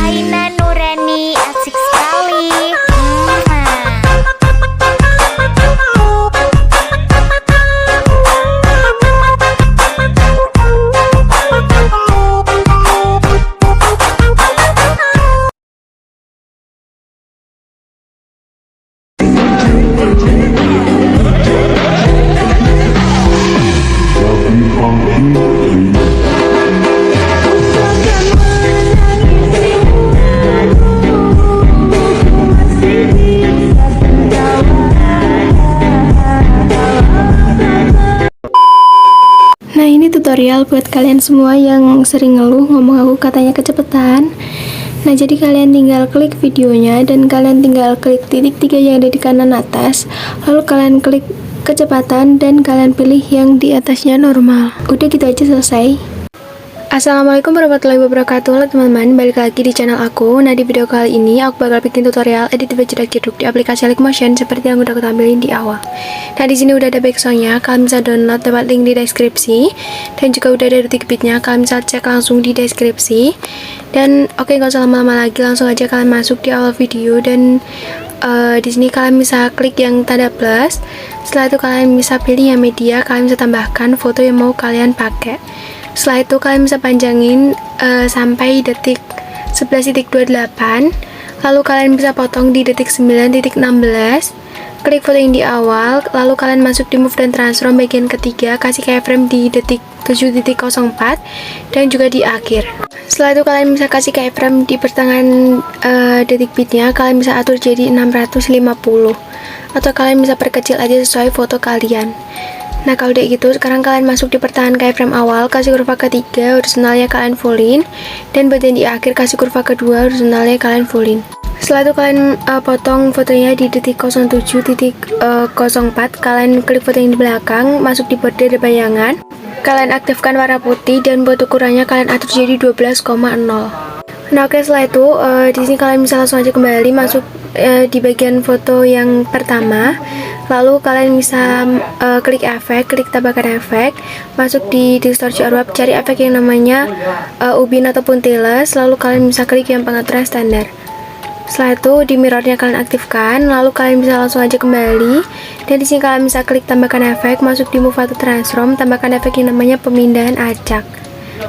Aina Nurani asik sekali. Nah, ini tutorial buat kalian semua yang sering ngeluh ngomong aku katanya kecepatan. Nah, jadi kalian tinggal klik videonya dan kalian tinggal klik titik 3 yang ada di kanan atas. Lalu kalian klik kecepatan dan kalian pilih yang di atasnya normal. Udah gitu aja, selesai. Assalamualaikum warahmatullahi wabarakatuh. Halo teman-teman, balik lagi di channel aku. Nah, di video kali ini aku bakal bikin tutorial edit baju jeduk di aplikasi Linkmotion seperti yang udah aku tampilin di awal. Nah, di sini udah ada backsoundnya, kalian bisa download lewat link di deskripsi, dan juga udah ada detik beatnya, kalian bisa cek langsung di deskripsi. Dan oke, nggak usah lama-lama lagi, langsung aja kalian masuk di awal video. Dan di sini kalian bisa klik yang tanda plus. Setelah itu kalian bisa pilih yang media, kalian bisa tambahkan foto yang mau kalian pakai. Setelah itu kalian bisa panjangin sampai detik 11.28. Lalu kalian bisa potong di detik 9.16. Klik foto yang di awal, lalu kalian masuk di move dan transform bagian ketiga, kasih keyframe di detik 7.04 dan juga di akhir. Setelah itu kalian bisa kasih keyframe di pertengahan detik beatnya, kalian bisa atur jadi 650 atau kalian bisa perkecil aja sesuai foto kalian. Nah, kalau udah gitu, sekarang kalian masuk di pertengahan keyframe awal, kasih kurva ketiga, horizontalnya kalian fullin, dan bagian di akhir kasih kurva kedua, horizontalnya kalian fullin. Setelah itu kalian potong fotonya di detik 07.04, kalian klik foto yang di belakang, masuk di border bayangan, kalian aktifkan warna putih, dan buat ukurannya kalian atur jadi 12,0. Nah, oke, setelah itu di sini kalian bisa langsung aja kembali masuk di bagian foto yang pertama. Lalu kalian bisa klik efek, klik tambahkan efek, masuk di distortion or warp, cari efek yang namanya ubin ataupun tiles, lalu kalian bisa klik yang pengaturan standar. Setelah itu di mirrornya kalian aktifkan, lalu kalian bisa langsung aja kembali. Dan di sini kalian bisa klik tambahkan efek, masuk di move atau transform, tambahkan efek yang namanya pemindahan acak.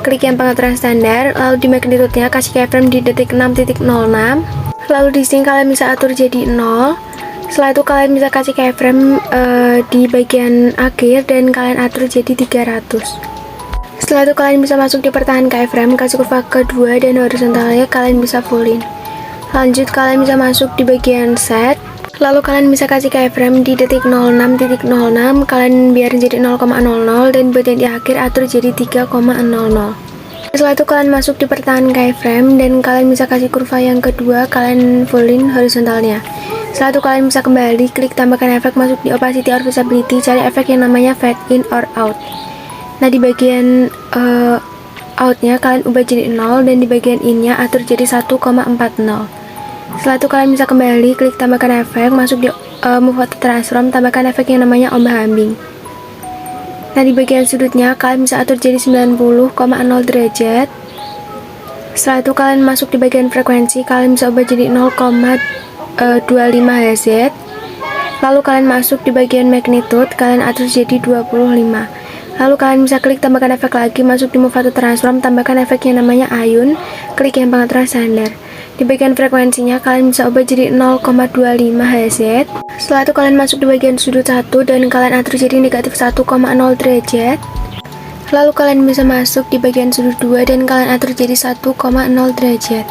Klik yang pengaturan standar, lalu di magnitude-nya kasih keyframe di detik 6.06. Lalu di sini kalian bisa atur jadi 0. Setelah itu kalian bisa kasih keyframe di bagian akhir dan kalian atur jadi 300. Setelah itu kalian bisa masuk di pertahanan keyframe, kasih kurva kedua dan horizontalnya kalian bisa fullin. Lanjut kalian bisa masuk di bagian set. Lalu kalian bisa kasih keyframe di detik 06.06, kalian biarin jadi 0,00 dan bagian di akhir atur jadi 3,00. Setelah itu kalian masuk di pertahanan keyframe dan kalian bisa kasih kurva yang kedua, kalian fullin horizontalnya. Setelah itu kalian bisa kembali klik tambahkan efek, masuk di opacity or visibility, cari efek yang namanya fade in or out. Nah, di bagian outnya kalian ubah jadi 0 dan di bagian innya atur jadi 1,40. Setelah itu kalian bisa kembali klik tambahkan efek, masuk di move atau transform, tambahkan efek yang namanya ombak ambing. Nah, di bagian sudutnya kalian bisa atur jadi 90,0 derajat. Setelah itu kalian masuk di bagian frekuensi, kalian bisa ubah jadi 0,25 Hz. Lalu kalian masuk di bagian magnitude, kalian atur jadi 25. Lalu kalian bisa klik tambahkan efek lagi, masuk di move atau transform, tambahkan efek yang namanya ayun, klik yang pengaturan standar. Di bagian frekuensinya kalian bisa ubah jadi 0,25 Hz. Setelah itu kalian masuk di bagian sudut 1 dan kalian atur jadi negatif 1,0 derajat. Lalu kalian bisa masuk di bagian sudut 2 dan kalian atur jadi 1,0 derajat.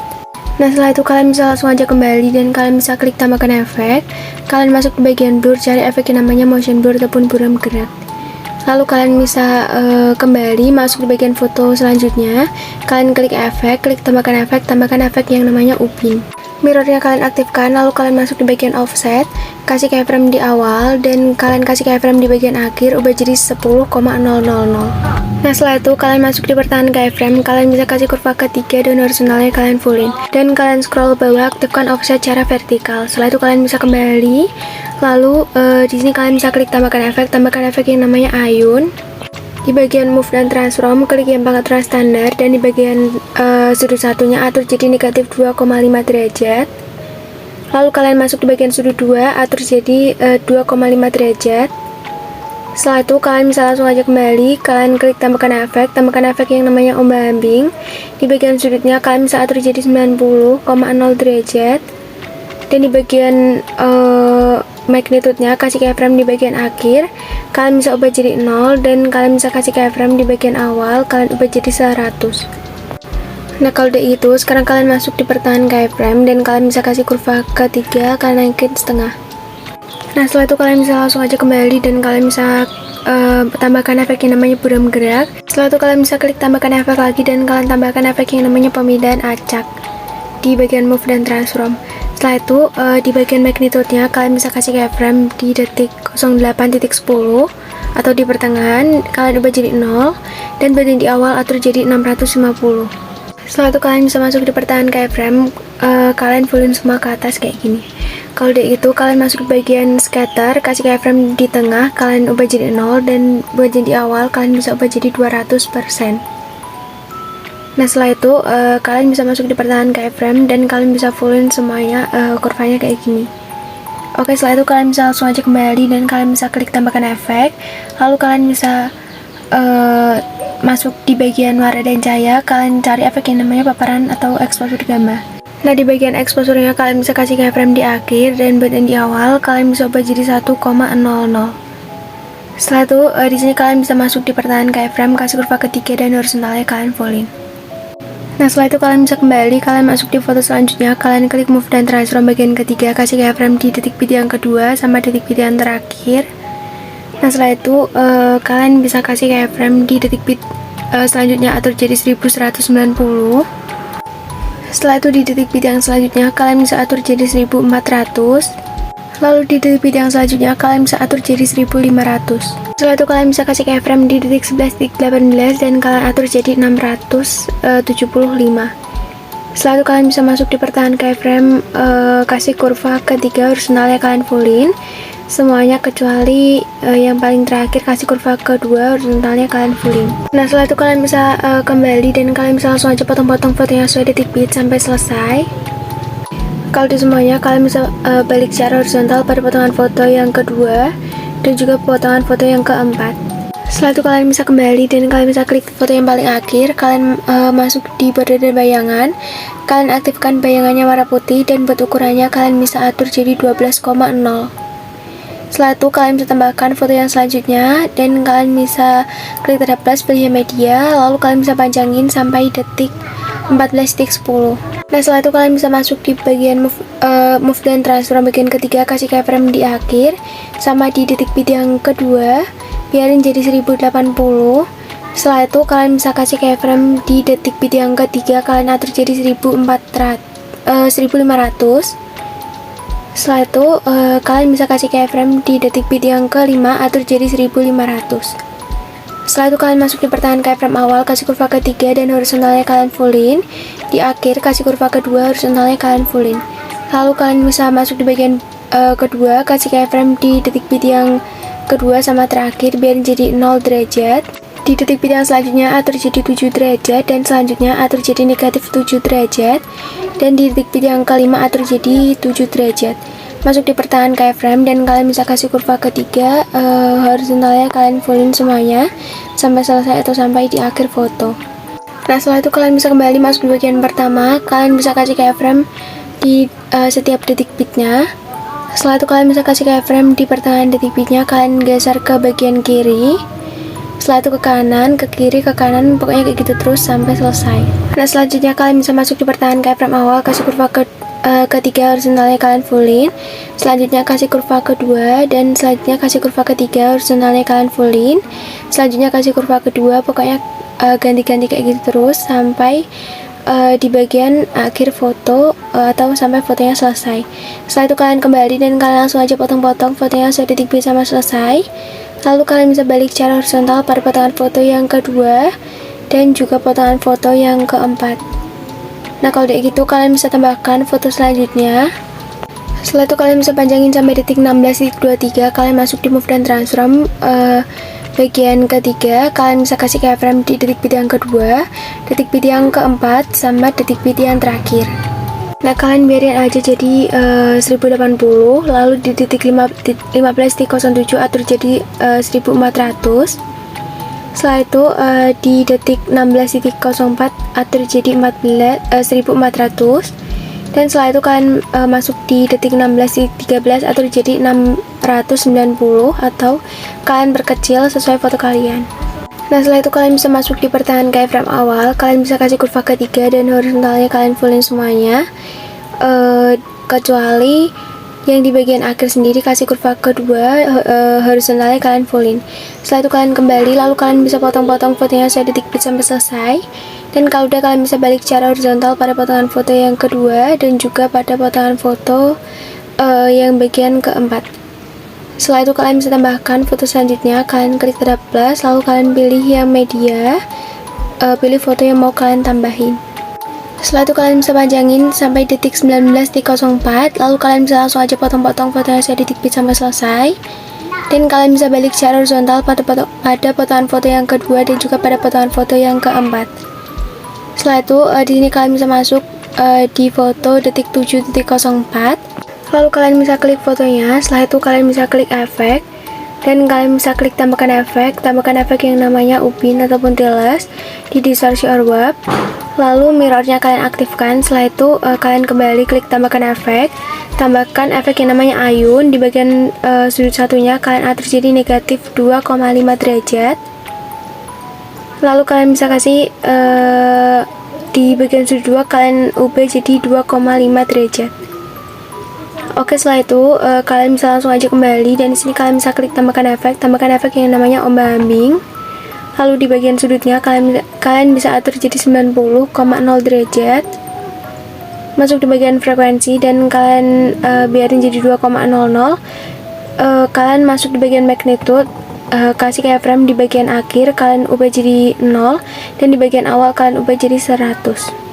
Nah, setelah itu kalian bisa langsung aja kembali dan kalian bisa klik tambahkan efek. Kalian masuk di bagian blur, cari efek yang namanya motion blur ataupun buram gerak. Lalu kalian bisa kembali masuk di bagian foto selanjutnya, kalian klik efek, klik tambahkan efek yang namanya ubin. Mirrornya kalian aktifkan, lalu kalian masuk di bagian offset, kasih keyframe di awal dan kalian kasih keyframe di bagian akhir, ubah jadi 10,000. Nah, setelah itu kalian masuk di pertahanan keyframe, kalian bisa kasih kurva ketiga dan horizontalnya kalian fullin, dan kalian scroll bawah, aktifkan offset secara vertikal. Setelah itu kalian bisa kembali, lalu di sini kalian bisa klik tambahkan efek yang namanya ayun. Di bagian move dan transform, klik yang pangkat standar, dan di bagian sudut satunya atur jadi negatif 2,5 derajat. Lalu kalian masuk di bagian sudut 2, atur jadi 2,5 derajat. Setelah itu kalian bisa langsung aja kembali, kalian klik tambahkan efek yang namanya ombak ambing. Di bagian sudutnya kalian bisa atur jadi 90,0 derajat. Dan di bagian magnitude-nya kasih keyframe di bagian akhir, kalian bisa ubah jadi 0, dan kalian bisa kasih keyframe di bagian awal, kalian ubah jadi 100. Nah kalau udah itu, sekarang kalian masuk di pertengahan keyframe dan kalian bisa kasih kurva ketiga, kalian naikin setengah. Nah setelah itu kalian bisa langsung aja kembali dan kalian bisa tambahkan efek yang namanya buram gerak. Setelah itu kalian bisa klik tambahkan efek lagi dan kalian tambahkan efek yang namanya pemindahan acak di bagian move dan transform. Setelah itu di bagian magnitude-nya kalian bisa kasih keyframe di detik 08.10 atau di pertengahan, kalian ubah jadi 0, dan bagian di awal atur jadi 650. Setelah itu kalian bisa masuk di pertengahan keyframe, kalian fullin semua ke atas kayak gini. Kalau udah itu kalian masuk di bagian scatter, kasih keyframe di tengah, kalian ubah jadi 0, dan bagian di awal kalian bisa ubah jadi 200%. Nah setelah itu kalian bisa masuk di pertengahan keyframe dan kalian bisa fullin semuanya kurvanya kayak gini. Oke, setelah itu kalian bisa langsung aja kembali dan kalian bisa klik tambahkan efek. Lalu kalian bisa masuk di bagian warna dan cahaya, kalian cari efek yang namanya paparan atau exposure gamma. Nah di bagian exposure-nya kalian bisa kasih keyframe di akhir, dan bagian di awal kalian bisa ubah jadi 1,00. Setelah itu di sini kalian bisa masuk di pertengahan keyframe, kasih kurva ketiga dan horizontalnya kalian fullin. Nah setelah itu kalian bisa kembali, kalian masuk di foto selanjutnya, kalian klik move dan transform bagian ketiga, kasih keyframe di detik bit yang kedua sama detik bit yang terakhir. Nah setelah itu kalian bisa kasih keyframe di detik bit selanjutnya, atur jadi 1190. Setelah itu di detik bit yang selanjutnya kalian bisa atur jadi 1400. Lalu di detik bit yang selanjutnya kalian bisa atur jadi 1500. Setelah itu kalian bisa kasih keyframe di detik 11.18 dan kalian atur jadi 675. Setelah itu kalian bisa masuk di pertengahan keyframe, kasih kurva ketiga horizontalnya kalian fullin semuanya kecuali yang paling terakhir, kasih kurva kedua horizontalnya kalian fullin. Nah setelah itu kalian bisa kembali dan kalian bisa langsung aja potong-potong fotonya sesuai detik bit sampai selesai. Kalau di semuanya kalian bisa balik secara horizontal pada potongan foto yang kedua dan juga potongan foto yang keempat. Setelah itu kalian bisa kembali dan kalian bisa klik foto yang paling akhir, kalian masuk di border dan bayangan, kalian aktifkan bayangannya warna putih dan buat ukurannya kalian bisa atur jadi 12,0. Setelah itu kalian bisa tambahkan foto yang selanjutnya dan kalian bisa klik tanda plus, pilih media, lalu kalian bisa panjangin sampai detik 14.10. Nah setelah itu kalian bisa masuk di bagian move dan transform bagian ketiga, kasih keyframe di akhir sama di detik bit yang kedua, biarin jadi 1080. Setelah itu kalian bisa kasih keyframe di detik bit yang ketiga, kalian atur jadi 1500. Setelah itu kalian bisa kasih keyframe di detik bit yang kelima, atur jadi 1500. Setelah itu kalian masuk di pertengahan keyframe awal, kasih kurva ketiga dan horizontalnya kalian fullin. Di akhir kasih kurva kedua, horizontalnya kalian fullin. Lalu kalian bisa masuk di bagian kedua, kasih keyframe di detik bit yang kedua sama terakhir, biar jadi 0 derajat. Di detik bit yang selanjutnya atur jadi 7 derajat dan selanjutnya atur jadi negatif 7 derajat. Dan di detik bit yang kelima atur jadi 7 derajat. Masuk di pertengahan keyframe dan kalian bisa kasih kurva ketiga, horizontalnya kalian fullin semuanya sampai selesai atau sampai di akhir foto. Nah setelah itu kalian bisa kembali masuk di bagian pertama, kalian bisa kasih keyframe di setiap detik bitnya. Setelah itu kalian bisa kasih keyframe di pertengahan detik bitnya, kalian geser ke bagian kiri, setelah itu ke kanan, ke kiri, ke kanan, pokoknya kayak gitu terus sampai selesai. Nah selanjutnya kalian bisa masuk di pertengahan keyframe awal, kasih kurva ketiga horizontalnya kalian fullin, selanjutnya kasih kurva kedua, dan selanjutnya kasih kurva ketiga horizontalnya kalian fullin, selanjutnya kasih kurva kedua, pokoknya ganti-ganti kayak gitu terus sampai di bagian akhir foto atau sampai fotonya selesai. Setelah itu kalian kembali dan kalian langsung aja potong-potong fotonya sudah detik bit sama selesai. Lalu kalian bisa balik secara horizontal pada potongan foto yang kedua dan juga potongan foto yang keempat. Nah kalau kayak gitu kalian bisa tambahkan foto selanjutnya. Setelah itu kalian bisa panjangin sampai detik 16.23, kalian masuk di move dan transform bagian ketiga, kalian bisa kasih keyframe di detik bit yang kedua, detik bit yang keempat, sama detik bit yang terakhir. Nah, kalian biarin aja jadi 1080, lalu di detik 15.07 atur jadi 1400. Setelah itu di detik 16.04 atur jadi 1400. Dan setelah itu kalian masuk di detik 16.13 atur jadi 690, atau kalian perkecil sesuai foto kalian. Nah, setelah itu kalian bisa masuk di pertahanan keyframe awal, kalian bisa kasih kurva ketiga dan horizontalnya kalian fullin semuanya, kecuali yang di bagian akhir sendiri kasih kurva kedua, horizontalnya kalian fullin. Setelah itu kalian kembali, lalu kalian bisa potong-potong fotonya saya detik bit sampai selesai. Dan kalau udah, kalian bisa balik secara horizontal pada potongan foto yang kedua dan juga pada potongan foto yang bagian keempat. Setelah itu kalian bisa tambahkan foto selanjutnya, kalian klik tanda plus, lalu kalian pilih yang media, pilih foto yang mau kalian tambahin. Setelah itu kalian bisa panjangin sampai detik 19.04, lalu kalian bisa langsung aja potong-potong fotonya saya detik bit sampai selesai. Dan kalian bisa balik secara horizontal pada potongan foto yang kedua dan juga pada potongan foto yang keempat. Setelah itu di sini kalian bisa masuk di foto detik 7.04. Lalu kalian bisa klik fotonya. Setelah itu kalian bisa klik efek dan kalian bisa klik tambahkan efek yang namanya upin ataupun tiles di distorsi or warp. Lalu mirrornya kalian aktifkan. Setelah itu kalian kembali klik tambahkan efek yang namanya ayun. Di bagian sudut satunya kalian atur jadi negatif 2,5 derajat. Lalu kalian bisa kasih di bagian sudut 2 kalian ubah jadi 2,5 derajat. Oke, setelah itu kalian bisa langsung aja kembali dan di sini kalian bisa klik tambahkan efek yang namanya ombak ambing. Lalu di bagian sudutnya kalian bisa atur jadi 90,0 derajat. Masuk di bagian frekuensi dan kalian biarin jadi 2,00. Kalian masuk di bagian magnitude, kasih keyframe di bagian akhir kalian ubah jadi 0 dan di bagian awal kalian ubah jadi 100.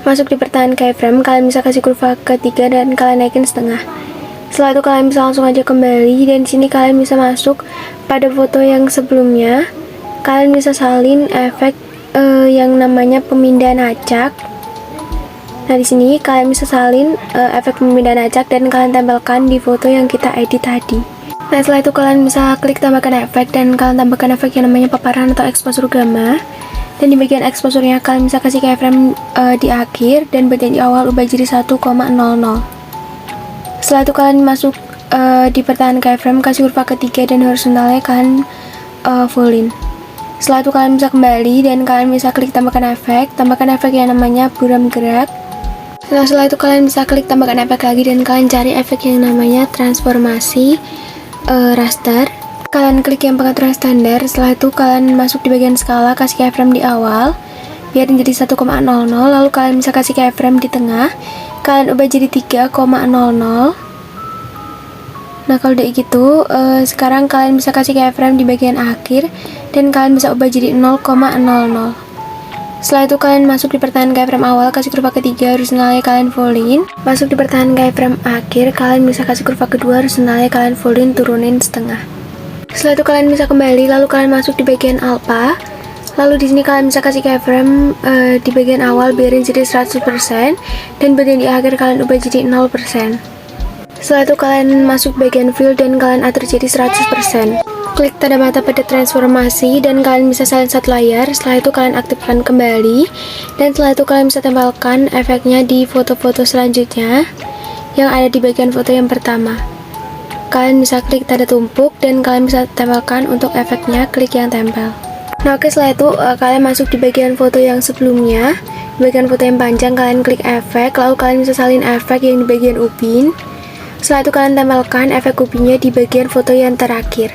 Masuk di pertahanan keyframe, kalian bisa kasih kurva ketiga dan kalian naikin setengah. Setelah itu kalian bisa langsung aja kembali dan di sini kalian bisa masuk pada foto yang sebelumnya. Kalian bisa salin efek yang namanya pemindahan acak. Nah, di sini kalian bisa salin efek pemindahan acak dan kalian tempelkan di foto yang kita edit tadi. Nah, setelah itu kalian bisa klik tambahkan efek dan kalian tambahkan efek yang namanya paparan atau exposure gamma. Dan di bagian exposure-nya kalian bisa kasih keyframe di akhir dan bagian di awal ubah jadi 1,00. Setelah itu kalian masuk di pertahanan keyframe, kasih kurva ketiga dan horizontalnya kalian fullin. Setelah itu kalian bisa kembali dan kalian bisa klik tambahkan efek yang namanya buram gerak. Nah, setelah itu kalian bisa klik tambahkan efek lagi dan kalian cari efek yang namanya transformasi raster. Kalian klik yang pengaturan standar. Setelah itu kalian masuk di bagian skala, kasih keyframe di awal biar jadi 1,00, lalu kalian bisa kasih keyframe di tengah, kalian ubah jadi 3,00. Nah, kalau udah gitu sekarang kalian bisa kasih keyframe di bagian akhir dan kalian bisa ubah jadi 0,00. Setelah itu kalian masuk di pertahanan keyframe awal, kasih kurva ketiga, horizontalnya kalian fullin. Masuk di pertahanan keyframe akhir, kalian bisa kasih kurva kedua, horizontalnya kalian fullin, turunin setengah. Setelah itu kalian bisa kembali, lalu kalian masuk di bagian alpha. Lalu di sini kalian bisa kasih keyframe di bagian awal biarin jadi 100% dan bagian di akhir kalian ubah jadi 0%. Setelah itu kalian masuk bagian fill dan kalian atur jadi 100%. Klik tanda mata pada transformasi dan kalian bisa salin satu layar. Setelah itu kalian aktifkan kembali dan setelah itu kalian bisa tempelkan efeknya di foto-foto selanjutnya yang ada di bagian foto yang pertama. Kalian bisa klik tanda tumpuk dan kalian bisa tempelkan untuk efeknya, klik yang tempel. Nah, oke, setelah itu kalian masuk di bagian foto yang sebelumnya. Di bagian foto yang panjang kalian klik efek, lalu kalian bisa salin efek yang di bagian upin. Setelah itu kalian tempelkan efek upinnya di bagian foto yang terakhir.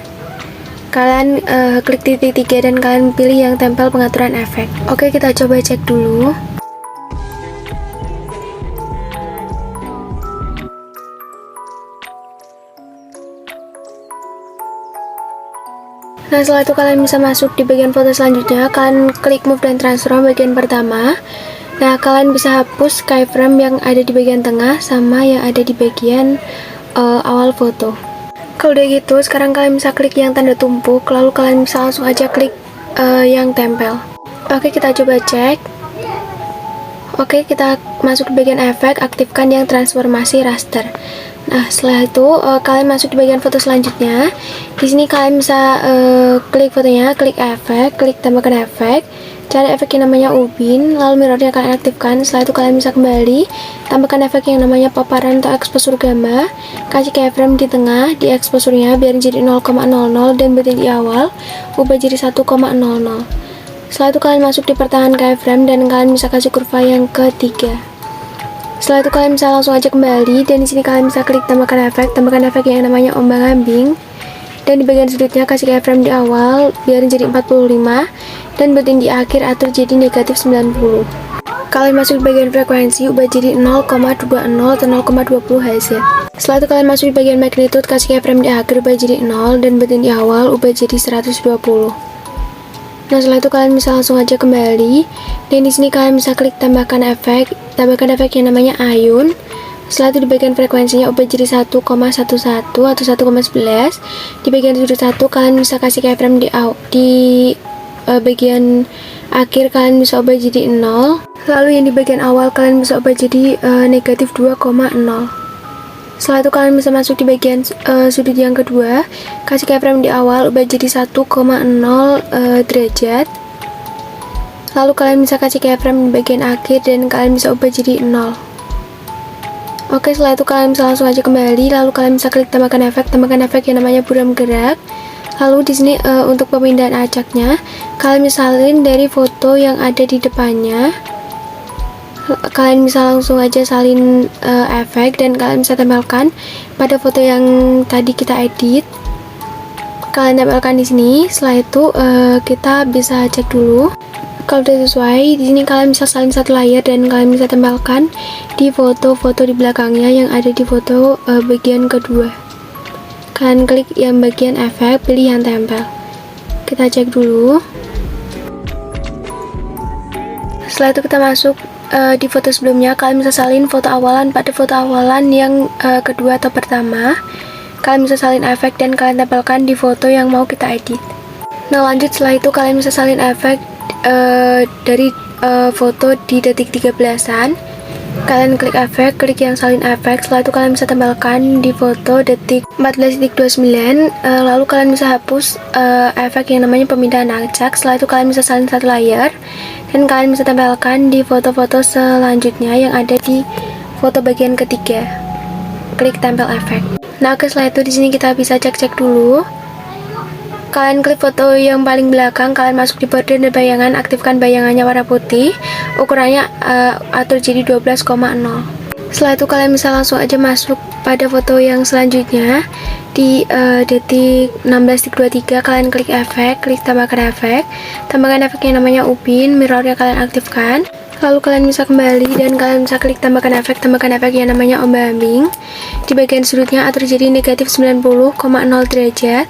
Kalian klik titik 3 dan kalian pilih yang tempel pengaturan efek. Oke, kita coba cek dulu. Nah, setelah itu kalian bisa masuk di bagian foto selanjutnya. Kalian klik move dan transform bagian pertama. Nah, kalian bisa hapus keyframe yang ada di bagian tengah sama yang ada di bagian awal foto. Kalau udah gitu, sekarang kalian bisa klik yang tanda tumpuk, lalu kalian bisa langsung aja klik yang tempel. Oke, kita coba cek. Oke, kita masuk di bagian efek, aktifkan yang transformasi raster. Nah, setelah itu kalian masuk di bagian foto selanjutnya. Di sini kalian bisa klik fotonya, klik efek, klik tambahkan efek, cari efek yang namanya ubin, lalu mirrornya kalian aktifkan. Setelah itu kalian bisa kembali, tambahkan efek yang namanya paparan atau exposure gamma, kasih keyframe di tengah, di exposure-nya biar jadi 0,00 dan berhenti di awal, ubah jadi 1,00. Setelah itu kalian masuk di pertahanan keyframe dan kalian bisa kasih kurva yang ketiga. Setelah itu kalian bisa langsung aja kembali dan di sini kalian bisa klik tambahkan efek yang namanya ombang-ambing. Dan di bagian sudutnya kasih keyframe di awal biar jadi 45 dan berhenti di akhir atur jadi negatif 90. Kalian masuk di bagian frekuensi ubah jadi 0,20 atau 0,20 Hz. Setelah itu kalian masuk di bagian magnitude kasih keyframe di akhir ubah jadi 0 dan berhenti di awal ubah jadi 120. Nah, setelah itu kalian bisa langsung aja kembali dan di sini kalian bisa klik tambahkan efek yang namanya ayun. Setelah itu di bagian frekuensinya ubah jadi 1,11 atau 1,11. Di bagian sudut 1 kalian bisa kasih keyframe di bagian akhir kalian bisa ubah jadi 0. Lalu yang di bagian awal kalian bisa ubah jadi negatif 2,0. Setelah itu kalian bisa masuk di bagian sudut yang kedua, kasih keyframe di awal ubah jadi 1,0 derajat. Lalu kalian bisa kasih keyframe di bagian akhir dan kalian bisa ubah jadi 0. Oke, setelah itu kalian bisa langsung aja kembali, lalu kalian bisa klik tambahkan efek yang namanya buram gerak. Lalu di sini untuk pemindahan acaknya, kalian misalin dari foto yang ada di depannya. Kalian bisa langsung aja salin efek dan kalian bisa tempelkan pada foto yang tadi kita edit. Kalian tempelkan di sini. Setelah itu kita bisa cek dulu. Kalau udah sesuai, di sini kalian bisa salin satu layer dan kalian bisa tempelkan di foto-foto di belakangnya yang ada di foto bagian kedua. Kalian klik yang bagian efek, pilih yang tempel. Kita cek dulu. Setelah itu kita masuk di foto sebelumnya, kalian bisa salin foto awalan pada foto awalan yang kedua atau pertama. Kalian bisa salin efek dan kalian tempelkan di foto yang mau kita edit. Nah, lanjut setelah itu kalian bisa salin efek dari foto di detik 13-an. Kalian klik efek, klik yang salin efek. Setelah itu kalian bisa tempelkan di foto detik 14.29. Lalu kalian bisa hapus efek yang namanya pemindahan acak. Setelah itu kalian bisa salin satu layer dan kalian bisa tempelkan di foto-foto selanjutnya yang ada di foto bagian ketiga. Klik tempel efek. Nah, oke, setelah itu di sini kita bisa cek-cek dulu. Kalian klik foto yang paling belakang, kalian masuk di border dan bayangan, aktifkan bayangannya warna putih, ukurannya atur jadi 12,0. Setelah itu kalian bisa langsung aja masuk pada foto yang selanjutnya di detik 16.23. Kalian klik efek, klik tambahkan efek yang namanya upin, mirrornya kalian aktifkan. Lalu kalian bisa kembali dan kalian bisa klik tambahkan efek yang namanya ombang-ambing. Di bagian sudutnya atur jadi negatif 90,0 derajat.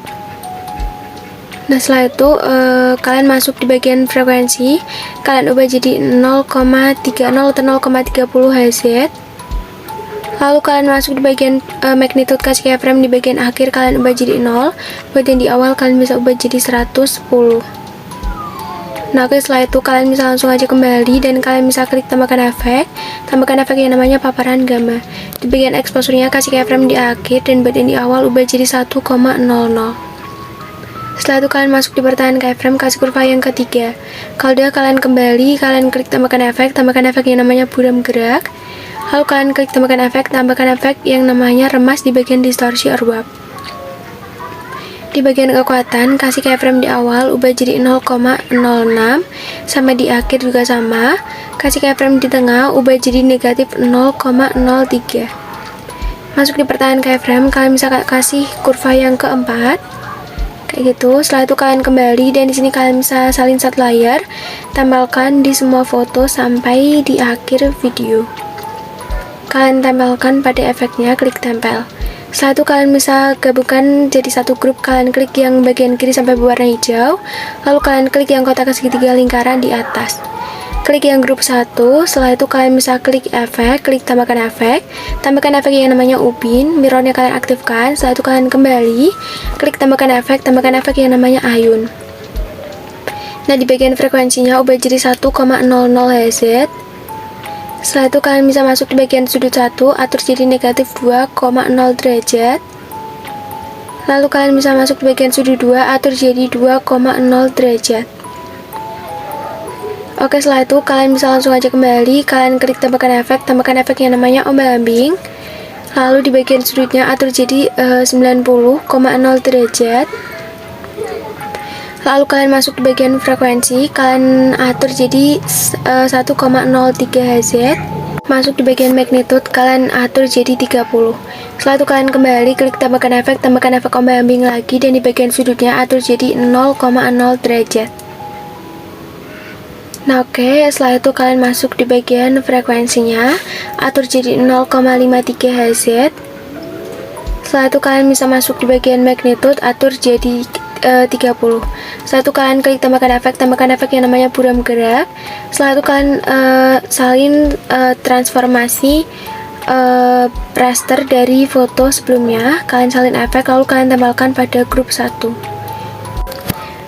Nah, setelah itu kalian masuk di bagian frekuensi, kalian ubah jadi 0,30 atau 0,30 Hz. Lalu kalian masuk di bagian magnitude, kasih keyframe di bagian akhir, kalian ubah jadi 0. Buat yang di awal kalian bisa ubah jadi 110. Nah, oke, setelah itu kalian bisa langsung aja kembali dan kalian bisa klik tambahkan efek yang namanya paparan gamma. Di bagian exposure-nya kasih keyframe di akhir dan buat yang di awal ubah jadi 1,00. Setelah itu kalian masuk di pertahanan keyframe, kasih kurva yang ketiga. Kalau udah, kalian kembali, kalian klik tambahkan efek yang namanya buram gerak. Lalu kalian klik tambahkan efek yang namanya remas di bagian distorsi or warp. Di bagian kekuatan, kasih keyframe di awal, ubah jadi 0,06, sampai di akhir juga sama. Kasih keyframe di tengah, ubah jadi negatif 0,03. Masuk di pertahanan keyframe, kalian bisa kasih kurva yang keempat. Kayak gitu. Setelah itu kalian kembali dan di sini kalian bisa salin satu layar, tempelkan di semua foto sampai di akhir video. Kalian tempelkan pada efeknya, klik tempel. Setelah itu kalian bisa gabungkan jadi satu grup. Kalian klik yang bagian kiri sampai berwarna hijau, lalu kalian klik yang kotak segitiga lingkaran di atas. klik yang grup 1. Setelah itu kalian bisa klik efek, klik tambahkan efek yang namanya Ubin, mirrornya kalian aktifkan. Setelah itu kalian kembali, klik tambahkan efek yang namanya Ayun. Nah, di bagian frekuensinya ubah jadi 1,00 Hz. Setelah itu kalian bisa masuk di bagian sudut 1, atur jadi negatif 2,0 derajat. Lalu kalian bisa masuk di bagian sudut 2, atur jadi 2,0 derajat. Oke, setelah itu kalian bisa langsung aja kembali, kalian klik tambahkan efek yang namanya ombak-ambing. Lalu di bagian sudutnya atur jadi 90,0 derajat. Lalu kalian masuk di bagian frekuensi, kalian atur jadi 1,03 Hz. Masuk di bagian magnitude, kalian atur jadi 30. Setelah itu kalian kembali, klik tambahkan efek ombak-ambing lagi, dan di bagian sudutnya atur jadi 0,0 derajat. Nah, oke, setelah itu kalian masuk di bagian frekuensinya, atur jadi 0,53 Hz. Setelah itu kalian bisa masuk di bagian magnitude, atur jadi 30. Setelah itu kalian klik tambahkan efek yang namanya buram gerak. Setelah itu kalian salin transformasi raster dari foto sebelumnya, kalian salin efek, lalu kalian tempelkan pada grup 1.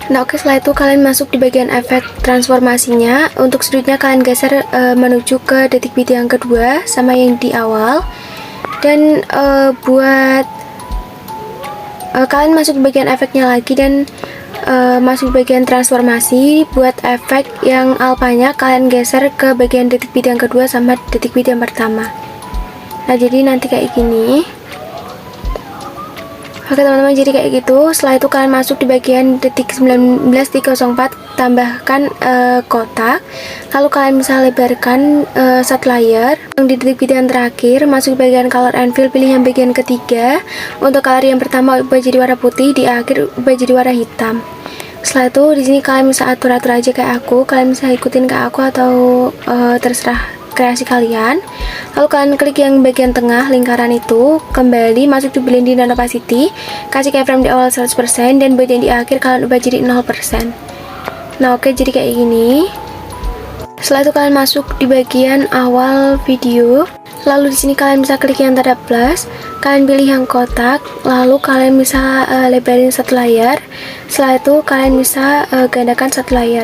Nah, oke, setelah itu kalian masuk di bagian efek transformasinya. Untuk sudutnya kalian geser menuju ke detik bit yang kedua sama yang di awal. Dan buat kalian masuk di bagian efeknya lagi, dan masuk di bagian transformasi. Buat efek yang alpanya kalian geser ke bagian detik bit yang kedua sama detik bit yang pertama. Nah, jadi nanti kayak gini. Oke teman-teman, jadi kayak gitu. Setelah itu kalian masuk di bagian detik 19.04, tambahkan kotak. Lalu kalian bisa lebarkan satu layer. Yang di detik bit yang terakhir, masuk di bagian color and fill, pilih yang bagian ketiga. Untuk color yang pertama ubah jadi warna putih, di akhir ubah jadi warna hitam. Setelah itu di sini kalian bisa atur-atur aja kayak aku. Kalian bisa ikutin kayak aku atau terserah kreasi kalian. Lalu kalian klik yang bagian tengah lingkaran itu, kembali masuk di blending dan opacity, kasih keyframe di awal 100%, dan buat yang di akhir kalian ubah jadi 0%. Nah, oke, jadi kayak gini. Setelah itu kalian masuk di bagian awal video. Lalu di sini kalian bisa klik yang tanda plus, kalian pilih yang kotak, lalu kalian bisa lebarin satu layar. Setelah itu kalian bisa gandakan satu layar.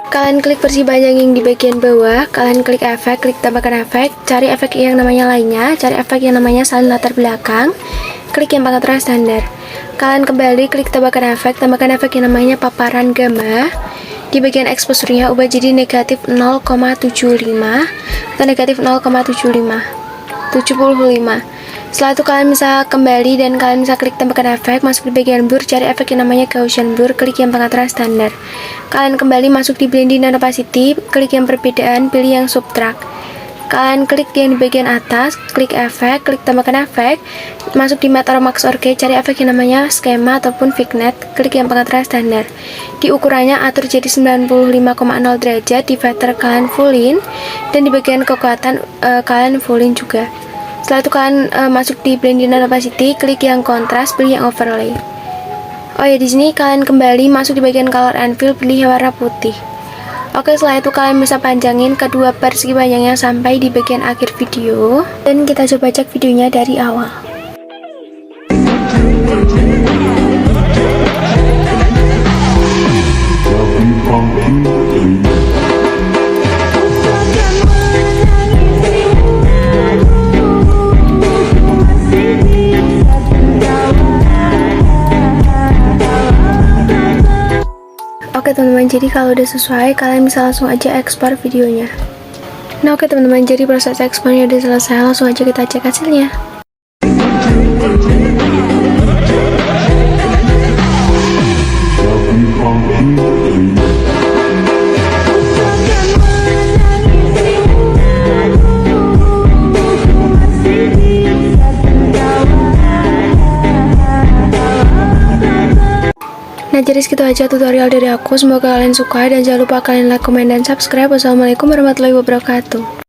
Kalian klik versi panjang yang di bagian bawah, kalian klik efek, klik tambahkan efek, cari efek yang namanya lainnya, cari efek yang namanya salin latar belakang, klik yang pengaturan standar. Kalian kembali klik tambahkan efek yang namanya paparan gamma. Di bagian exposure-nya ubah jadi negatif 0,75 atau negatif 0,75. Setelah itu kalian bisa kembali dan kalian bisa klik tambahkan efek, masuk di bagian blur, cari efek yang namanya Gaussian blur, klik yang pengaturan standar. Kalian kembali masuk di blending dan opacity, klik yang perbedaan, pilih yang subtract. Kalian klik yang di bagian atas, klik efek, klik tambahkan efek, masuk di matte or max or key, cari efek yang namanya skema ataupun vignette, klik yang pengaturan standar. Di ukurannya atur jadi 95,0 derajat, di factor kalian fullin, dan di bagian kekuatan kalian fullin juga. Setelah itu kalian masuk di blending dan opacity, klik yang kontras, pilih yang overlay. Oh ya, di sini kalian kembali masuk di bagian color and fill, pilih warna putih. Oke, setelah itu kalian bisa panjangin kedua persegi panjangnya sampai di bagian akhir video, dan kita coba cek videonya dari awal. Oke teman-teman, jadi kalau udah sesuai kalian bisa langsung aja ekspor videonya. Nah, oke teman-teman, jadi proses ekspornya udah selesai, langsung aja kita cek hasilnya. Nah, jadi segitu aja tutorial dari aku. Semoga kalian suka dan jangan lupa kalian like, komen, dan subscribe. Wassalamualaikum warahmatullahi wabarakatuh.